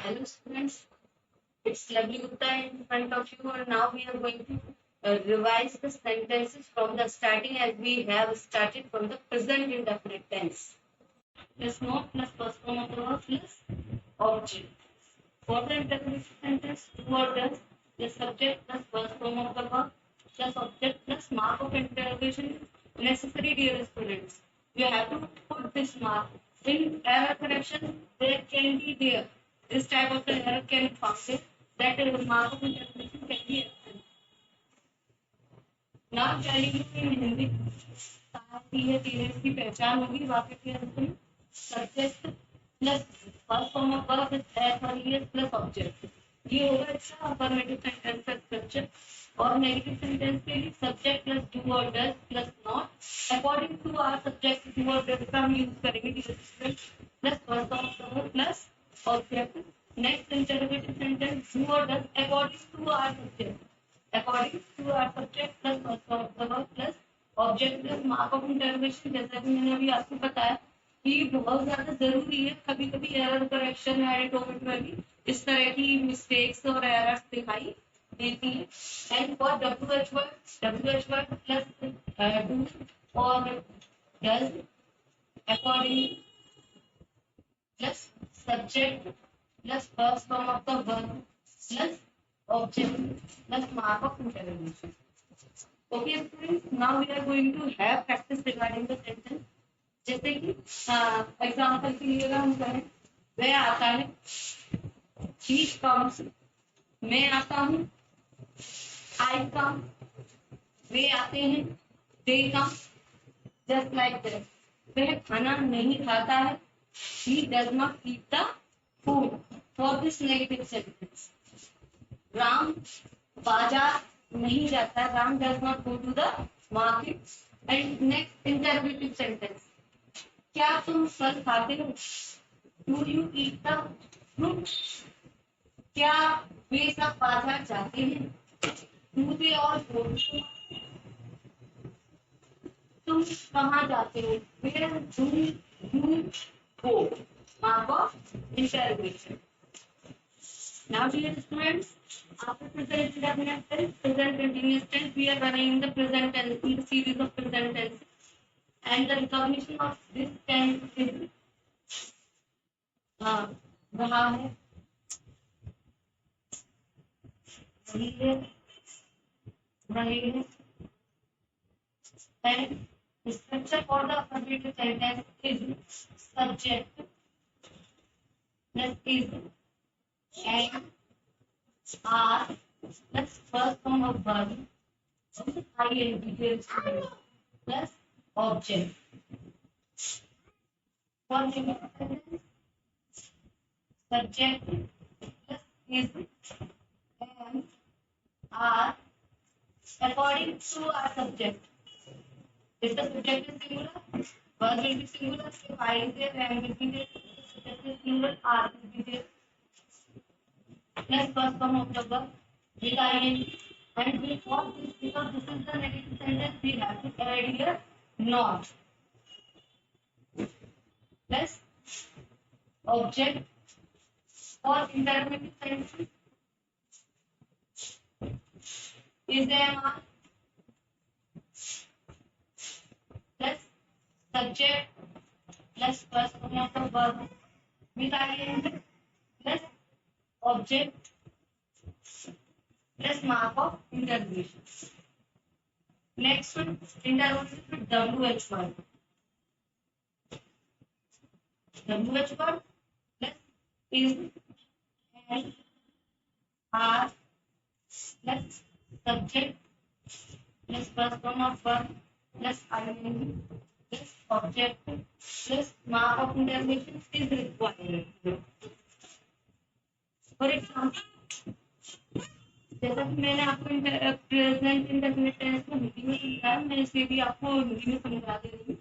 Hello students, it's lovely Gupta in front of you, and now we are going to revise the sentences from the starting as we have started from the present indefinite tense. Plus not plus first form of the verb plus object. For the indefinite sentence, do or does, the subject plus first form of the verb plus object plus mark of interrogation is necessary, dear students. You have to put this mark. In error correction, there can be there. This type of the error can function that mark of interrogation can be absent. Now telling you in Hindi, की पहचान होगी वाक्य के अंत में subject plus first form of verb with S और ES plus object, ये होगा इसका अफर्मेटिव सेंटेंस का स्ट्रक्चर। और नेगेटिव सेंटेंस के लिए सब्जेक्ट प्लस डू और does plus not according to our subject do और डज का हम यूज करेंगे plus first form of verb plus object. Next interrogative sentence do और does according to our subject according to our subject plus first form of the verb plus object plus mark of interrogation। जैसा कि मैंने अभी आपको बताया कि बहुत ज्यादा जरूरी है, कभी कभी एरर करेक्शन एडिट में भी इस तरह की मिस्टेक्स और एरर्स दिखाई देती है। And for WH word plus do और does according plus subject plus first form of the verb plus object plus mark of interrogation. Okay students, now we are going to have practice regarding the sentence. जैसे कि example के लिए हम कहें वह आता है, he comes, मैं आता हूँ, I come, वे आते हैं, they come, just like that। वह खाना नहीं खाता है, he does not eat the food। For this negative sentence, Ram बाजार नहीं जाता, Ram does not go to the market. And next interrogative sentence, क्या तुम फल खाते हो, do you eat the fruit. क्या वे सब बाजार जाते हैं, डू दे ऑल गो। तुम कहाँ जाते हो, where do you go, mark of interrogation. Now dear students, after present indefinite tense, present continuous tense, we are running in the present tense, in the series of present tense, and the recognition of this tense is रहा है, रही है, and the structure for the affirmative sentence is subject plus is and are plus first form of verb ing plus object। For negative sentence, subject plus is and are according to our subject। If the subject is singular, verb will be singular, if I is there, and will be there, subject is singular, are will be there, plus first form of the verb with ing, and we for this, because this is the negative sentence, we have to add here not plus object। for interrogative sentence is am plus subject plus first form of the verb with ing plus object plus mark of interrogation। Next one, interrogative with WH word plus is and are plus subject plus first form of verb plus ing plus object plus mark of interrogation is required। For example, जैसा कि मैंने आपको present indefinite tense को हिंदी में समझाया, मैं इसे भी आपको हिंदी में समझा दे रही हूँ।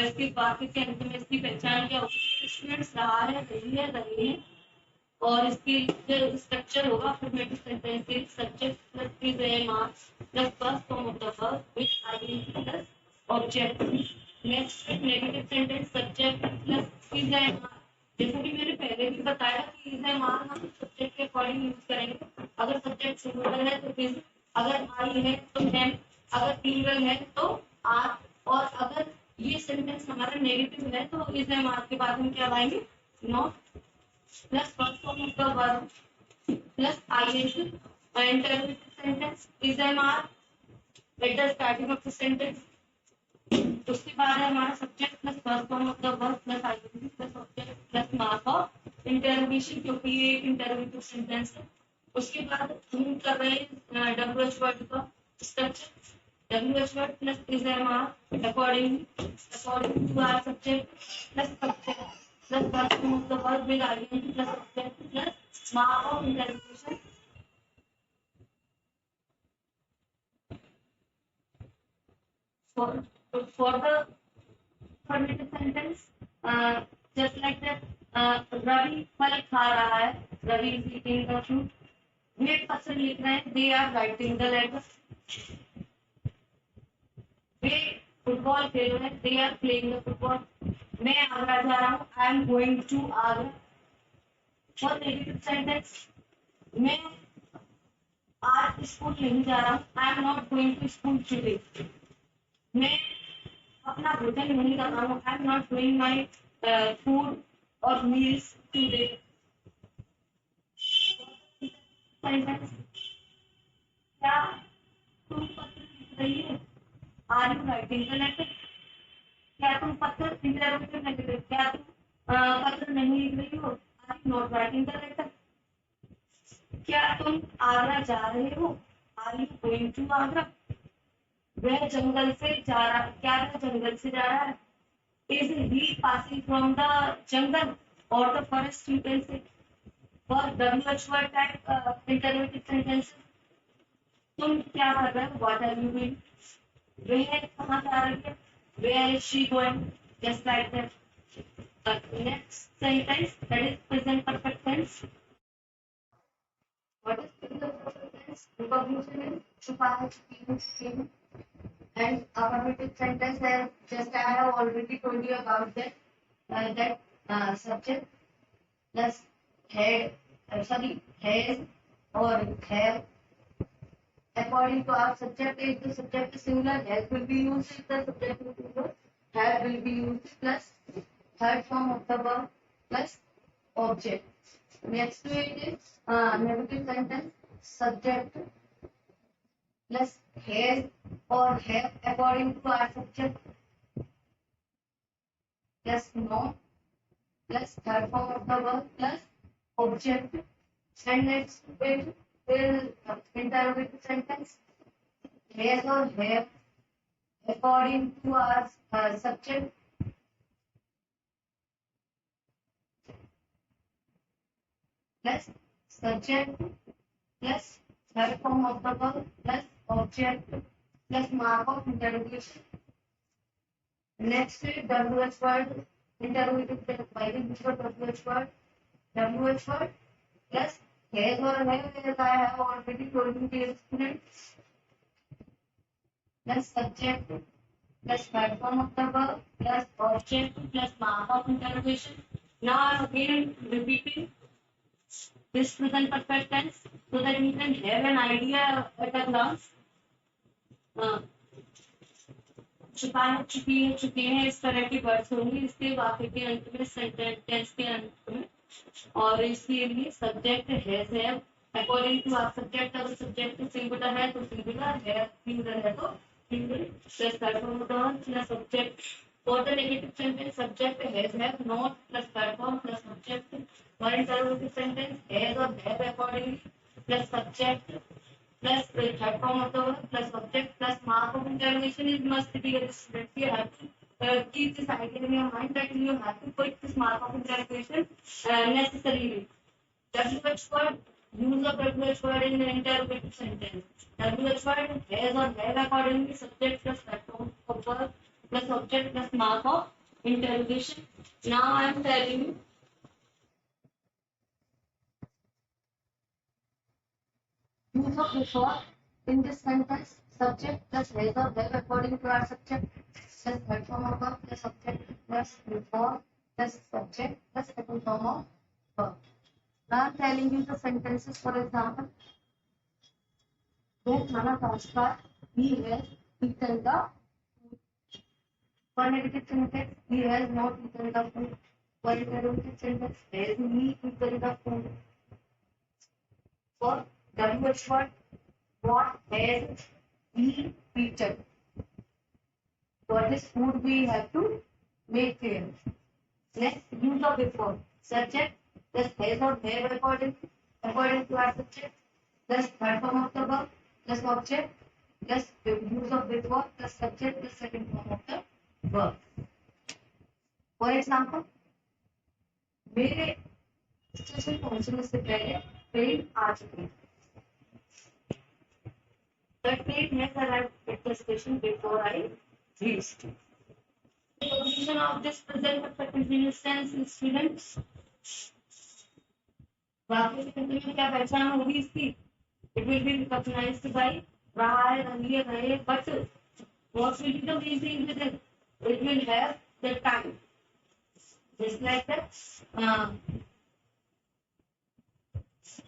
इसके वाक्य के अंत में इसकी पहचान क्या होगी, स्टूडेंट्स रहा है, रही है, और इसकी जो स्ट्रक्चर होगा अफर्मेटिव सेंटेंस के subject plus is am are plus first form of the verb with ING plus object. Next negative sentence, subject plus is am are, जैसा कि मैंने पहले भी बताया कि है मान हम सब्जेक्ट के अकॉर्डिंग यूज करेंगे। अगर सब्जेक्ट सिंगुलर है तो इज, अगर आई है तो एम, अगर प्लूरल है तो आर, और अगर ये सेंटेंस हमारा नेगेटिव है तो इज एम आर के बाद हम क्या लाएंगे, not plus first form of the verb plus ING interrogative sentence is am are at the starting of the sentence. उसके बाद है हमारा subject plus first form of the verb plus ING plus object plus mark of interrogation, क्योंकि ये interrogative sentence है। उसके बाद हम कर रहे हैं डब्ल्यूएच वर्ड का structure, WH word plus is MR according to our subject plus subject plus first form of the verb with ing plus object plus mark of interrogation. For the affirmative sentence, just like that, Ravi फल खा रहा है, Ravi is eating the fruit. वे पसंद लिख रहे हैं, they are writing the letter. वे football खेल रहे हैं, they are playing the football. मैं आगरा जा रहा हूँ, I am going to Agra. For negative sentence, मैं आज स्कूल नहीं जा रहा हूँ, I am not going to school today. मैं अपना भोजन नहीं कर रहा हूँ, I am not doing my food और मील्स टुडे। सेंटेंस, क्या तुम पत्र लिख रही हो, are you writing the letter. क्या तुम पत्र इंटरोगेटिव नेगेटिव, क्या तुम पत्र नहीं लिख रही हो, are you not writing the letter. क्या तुम आगरा जा रहे हो, are you going to Agra. वह जंगल से जा रहा, क्या वह जंगल से जा रहा है, is he passing from the jungle और the forest, you can say. For WH word type interrogative sentence, तुम क्या कर रहे हो, व्हाट आर यू डूइंग। वह कहाँ जा रही है, where is she going, just like that. The next sentence, that is present perfect tense. What is present perfect tense? Recognition is छुपा है, छुपी है, and affirmative sentence है, just I have already told you about that subject plus had, has or have. According to our subject, if the subject is singular, has will be used. If the subject is plural, have will be used plus third form of the verb plus object. Next to it is negative sentence, subject plus has or have according to our subject plus no plus third form of the verb plus object. And next to it is interrogative sentence, has or have according to our subject plus subject plus third form of the verb plus object plus mark of interrogation. Next is WH word, interrogative bilingual WH word, WH word plus has or have, as I have already told you the students, plus subject plus third form of the verb plus object plus mark of interrogation. Now I am again repeating this present perfect tense so that you can have an idea at a glance. छुपा है, छुपी है, छुपे हैं, इस तरह के words होंगे इसके वाक्य के अंत में, सेंटेंस के अंत में। और इसके लिए सब्जेक्ट हैज है अकॉर्डिंग टू आवर सब्जेक्ट। अगर सब्जेक्ट सिंगुलर है तो सिंगुलर है, प्लूरल है तो plural plus third form of the verb plus subject. For the negative sentence, subject has have not plus third form plus subject. For interrogative sentence, has और have accordingly plus subject plus the third form of the verb plus subject plus mark of interrogation is must be a student. You have to keep this idea in your mind that you have to put this mark of interrogation necessarily. WH word, use of WH word in the interrogative sentence. WH word has or have accordingly subject plus third form of verb plus object plus mark of interrogation. Now I am telling you use of before in this sentence, subject plus has or have according to our subject plus third form of verb plus subject plus before plus subject plus second form of verb. Now I'm telling you the sentences. For example, when Nana Kaskar, he has eaten the food. For negative sentence, he has not eaten the food. For interrogative sentence, has he eaten the food? For WH word, what has he eaten? For this food we have to make clear. Next, use of before. Subject plus has or have according to our subject plus third form of the verb plus object plus use of before plus subject plus second form of the verb. For example, मेरे station पहुंचने से पहले train आ चुकी. The train has arrived at the station before I reached. The position of this present perfect continuous tense is students. वाक्य से में क्या पहचान होगी इसकी? It will be recognized by रहा है, रही है, रहे, but what will be the main thing with it? It will have the time. Just like that,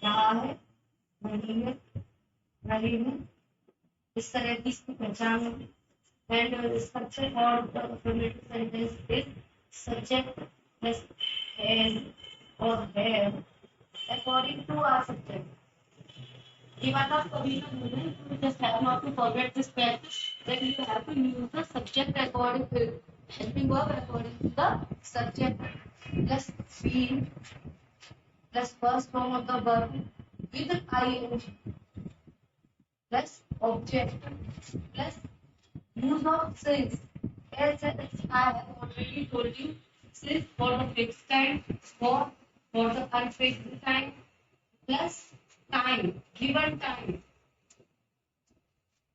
रहा है, रही है, रही है, इस तरह की इसकी पहचान होगी. And the structure for the affirmative sentence is subject plus has or have according to our subject. ये बात आप कभी ना भूलें. You just have not to forget this practice that you have to use the subject according to helping verb according to the subject plus being plus first form of the verb with ing plus object plus use of since. As I have already told you, since for the fixed time, for the unfixed time, plus time, given time.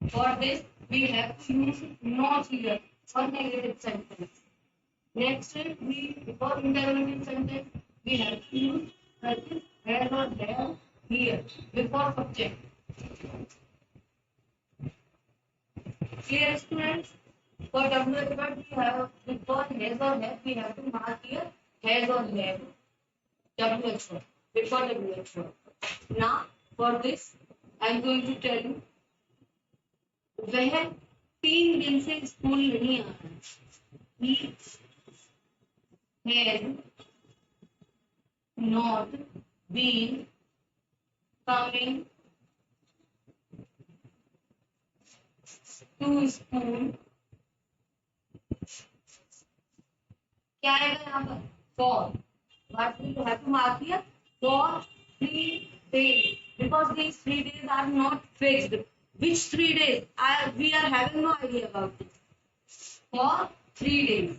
For this, we have to use not here for negative sentence. Next, for interrogative sentence, we have to use this has or have here before subject. Clear, students? For WH word we have before has or have we have to mark here has or have. WH word before WH word. Now for this I am going to tell you वह 3 दिन से school नहीं आ रहा. He has not been coming to school. क्या आएगा यहाँ पर? For. What we have to mark here? For 3 days. Because these 3 days are not fixed. Which 3 days? We are having no idea about it. For 3 days.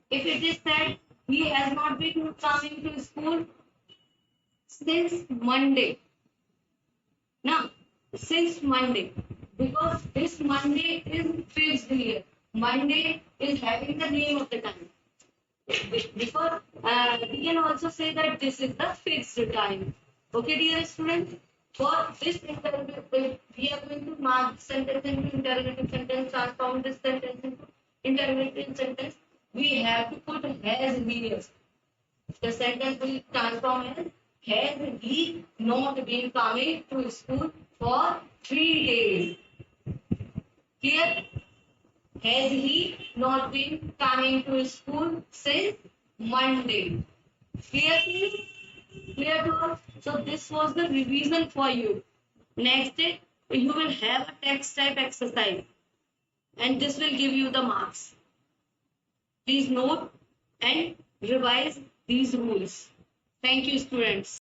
If it is said he has not been coming to school since Monday. Now, since Monday, because this Monday is fixed here. Monday is having the name of the time. Because we can also say that this is the fixed time. Okay, dear students? For this interrogative, we are going to mark the sentence into interrogative sentence, transform this sentence into interrogative sentence. We have to put has here. The sentence will transform as has he not been coming to school for 3 days. Here, has he not been coming to school since Monday? Clear, please? Clear to all? So this was the revision for you. Next day, you will have a text type exercise and this will give you the marks. Please note and revise these rules. Thank you, students.